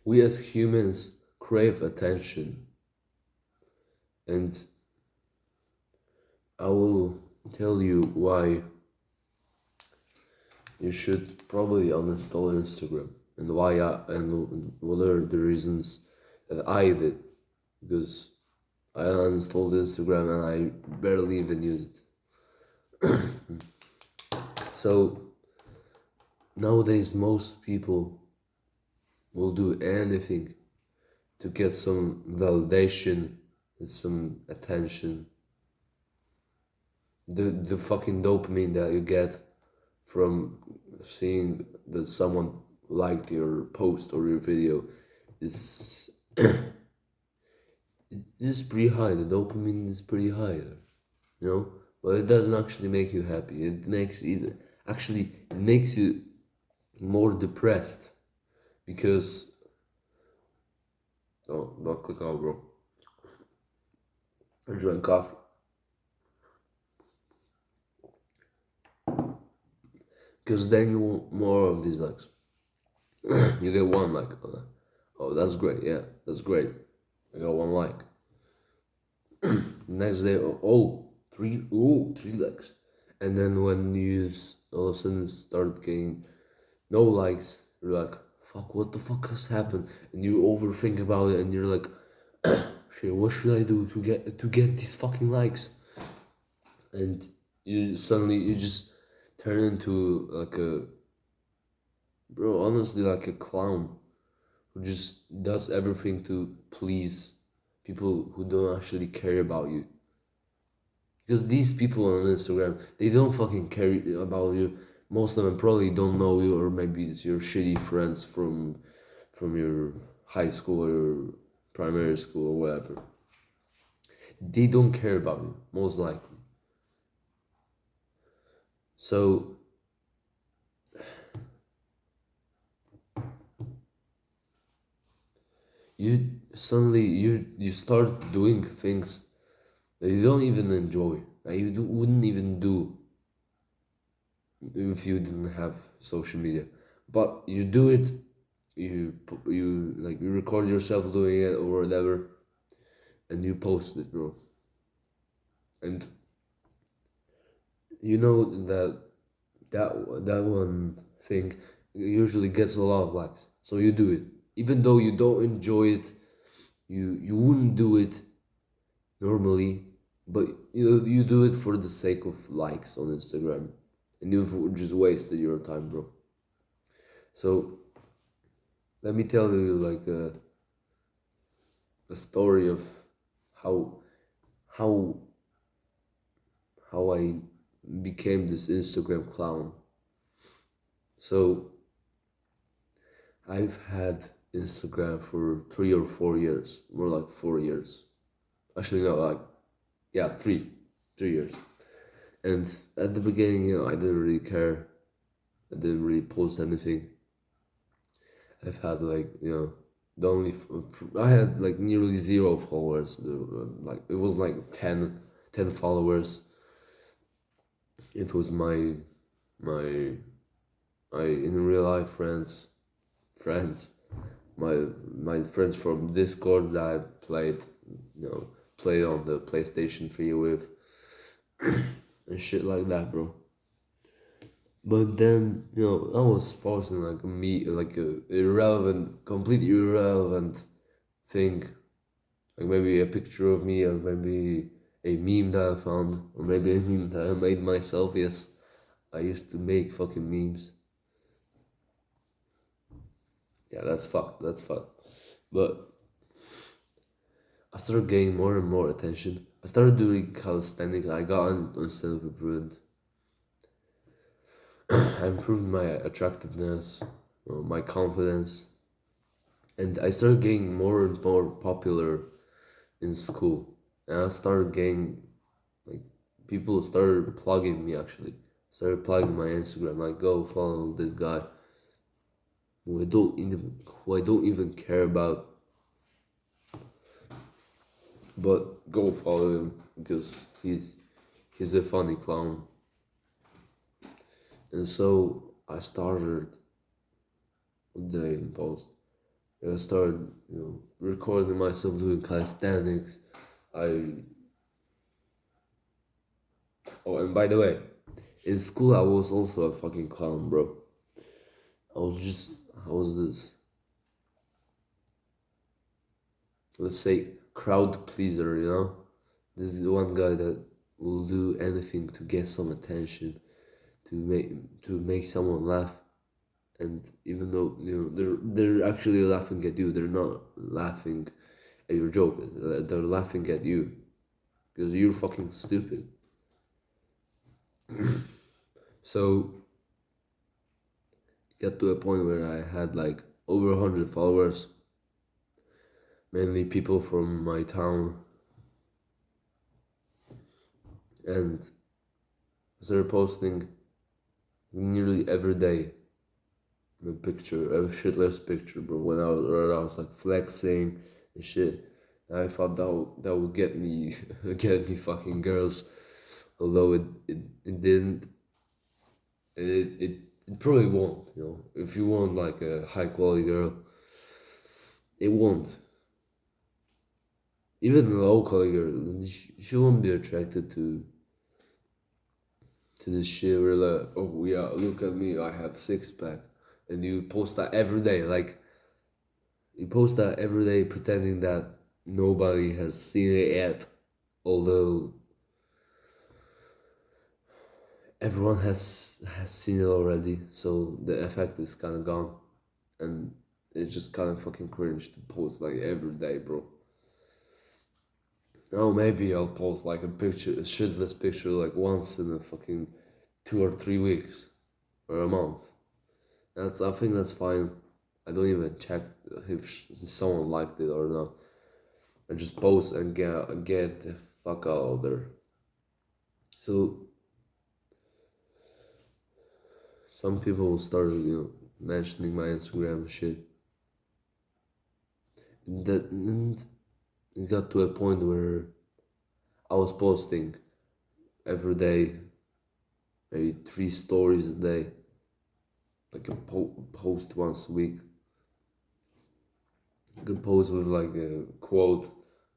we as humans crave attention, and I will tell you why you should probably uninstall Instagram and why and what are the reasons that I did, because I uninstalled Instagram and I barely even use it. So nowadays most people will do anything to get some validation and some attention. The fucking dopamine that you get from seeing that someone liked your post or your video is it is pretty high. The dopamine is pretty high, you know. But it doesn't actually make you happy. It makes you more depressed because don't click out, bro. I drank coffee. Because then you want more of these likes. You get one like, oh, that's great, yeah, that's great. I got one like. Next day, three likes. And then when you all of a sudden start getting no likes, you're like, fuck, what the fuck has happened? And you overthink about it, and you're like, shit, what should I do to get these fucking likes? And you just turn into like a bro, honestly, like a clown who just does everything to please people who don't actually care about you. Because these people on Instagram, they don't fucking care about you. Most of them probably don't know you, or maybe it's your shitty friends from your high school or primary school or whatever. They don't care about you, most likely. So you start doing things that you don't even enjoy, that wouldn't even do if you didn't have social media. But you do it, you record yourself doing it or whatever, and you post it, bro. And you know that one thing usually gets a lot of likes. So you do it. Even though you don't enjoy it, you wouldn't do it normally, but you do it for the sake of likes on Instagram, and you've just wasted your time, bro. So let me tell you like a story of how how how I became this Instagram clown. So I've had Instagram for 3 or 4 years, more like 4 years. Actually, no, like yeah, 3 years. And at the beginning, I didn't really care. I didn't really post anything. I've had like the only I had like nearly zero followers. Like it was like 10 followers. It was my my in real life friends, my friends from Discord that I played played on the PlayStation 3 with and shit like that, bro. But then I was posting like a irrelevant, completely irrelevant thing, like maybe a picture of me, or maybe a meme that I found, or maybe a meme that I made myself. Yes, I used to make fucking memes. Yeah, that's fucked. That's fucked. But I started getting more and more attention. I started doing calisthenics. I got on self-improvement. I improved my attractiveness, my confidence, and I started getting more and more popular in school. And I started getting like people started plugging me actually. Started plugging my Instagram, like go follow this guy who I don't even care about, but go follow him because he's a funny clown. And so I started what did I even post? I started, recording myself doing calisthenics. I Oh, and by the way, in school I was also a fucking clown, bro. I was just I was this, let's say, crowd pleaser, This is the one guy that will do anything to get some attention, to make someone laugh. And even though they're actually laughing at you, they're not laughing at your joke. They're laughing at you because you're fucking stupid. So got to a point where I had like over 100 followers, mainly people from my town, and started posting nearly every day a picture, a shitless picture, bro. When I was like flexing and shit. And I thought that would get me get me fucking girls, although it didn't. It probably won't. If you want like a high quality girl, it won't. Even a low quality girl, she won't be attracted to this shit where like, oh yeah, look at me, I have six pack, and you post that every day. Like you post that every day, pretending that nobody has seen it yet, although everyone has seen it already. So the effect is kind of gone, and it's just kind of fucking cringe to post like every day, bro. Oh, maybe I'll post like a shitless picture, like once in a fucking 2 or 3 weeks or a month. I think that's fine. I don't even check if someone liked it or not. I just post and get the fuck out of there. So some people started, mentioning my Instagram and shit. And it got to a point where I was posting every day, maybe 3 stories a day, like a post once a week. I could post with like a quote,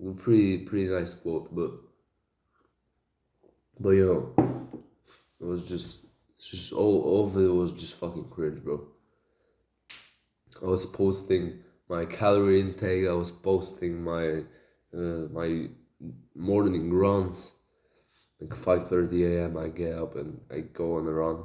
a pretty nice quote, but it was just all of it was just fucking cringe, bro. I was posting my calorie intake. I was posting my morning runs. Like 5:30 a.m. I get up and I go on a run.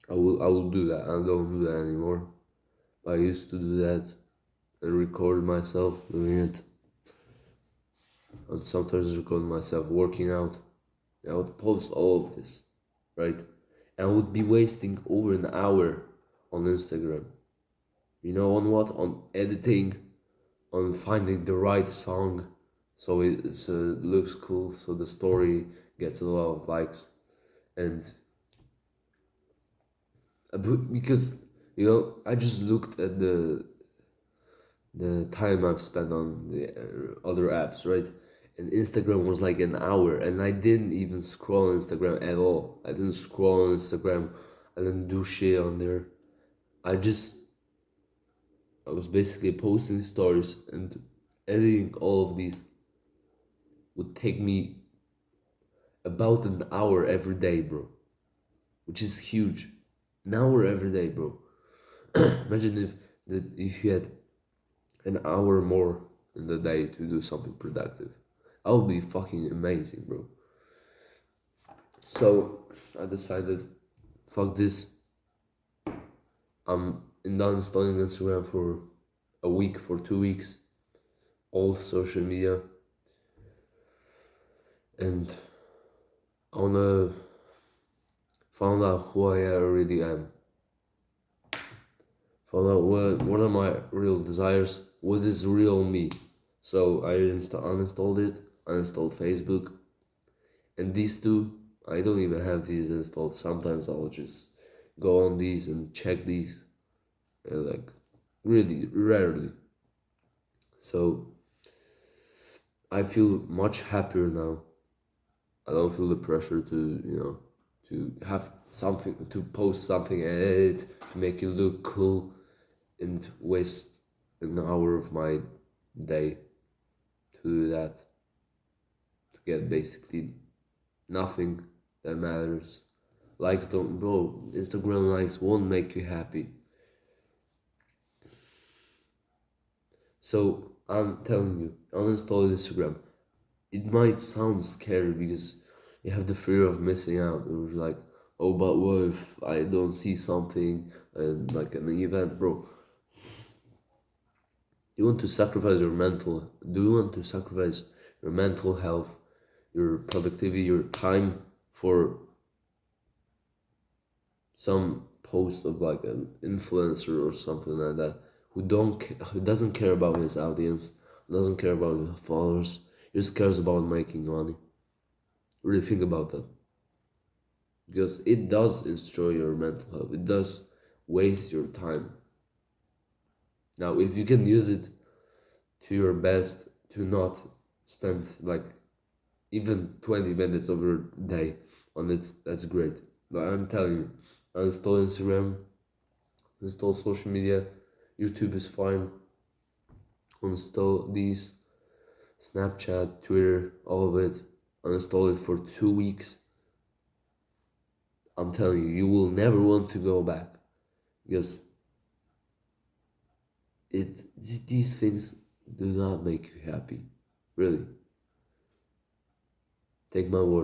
I will do that. I don't do that anymore. I used to do that and record myself doing it. I would sometimes record myself working out. I would post all of this, right? And I would be wasting over an hour on Instagram. You know, on what? On editing, on finding the right song, so it looks cool, so the story gets a lot of likes, and because I just looked at the time I've spent on the other apps, right? And Instagram was like an hour, and I didn't even scroll on Instagram at all. I didn't scroll on Instagram. I didn't do shit on there. I just I was basically posting stories and editing all of these would take me about an hour every day, bro. Which is huge. An hour every day, bro. Imagine if you had an hour more in the day to do something productive. That would be fucking amazing, bro. So I decided, fuck this. I'm not installing Instagram for a week, for 2 weeks, all social media, and I wanna find out who I really am. Find out what are my real desires, what is real me. So I uninstalled it, uninstalled Facebook, and these two, I don't even have these installed. Sometimes I'll just go on these and check these, like really rarely. So I feel much happier now. I don't feel the pressure to have something, to post something and edit to make it look cool and waste an hour of my day to do that, to get basically nothing that matters. Likes don't, bro, Instagram likes won't make you happy. So I'm telling you, uninstall Instagram. It might sound scary because you have the fear of missing out. Or like, oh, but what if I don't see something and like an event, bro? You want to sacrifice your mental? Do you want to sacrifice your mental health, your productivity, your time for some post of like an influencer or something like that who doesn't care about his audience, doesn't care about his followers, just cares about making money? Really think about that, because it does destroy your mental health. It does waste your time. Now, if you can use it to your best to not spend like even 20 minutes of your day on it, that's great. But I'm telling you, uninstall Instagram, install social media. YouTube is fine. Uninstall these, Snapchat, Twitter, all of it. Uninstall it for 2 weeks. I'm telling you, you will never want to go back, because it these things do not make you happy. Really. Take my word.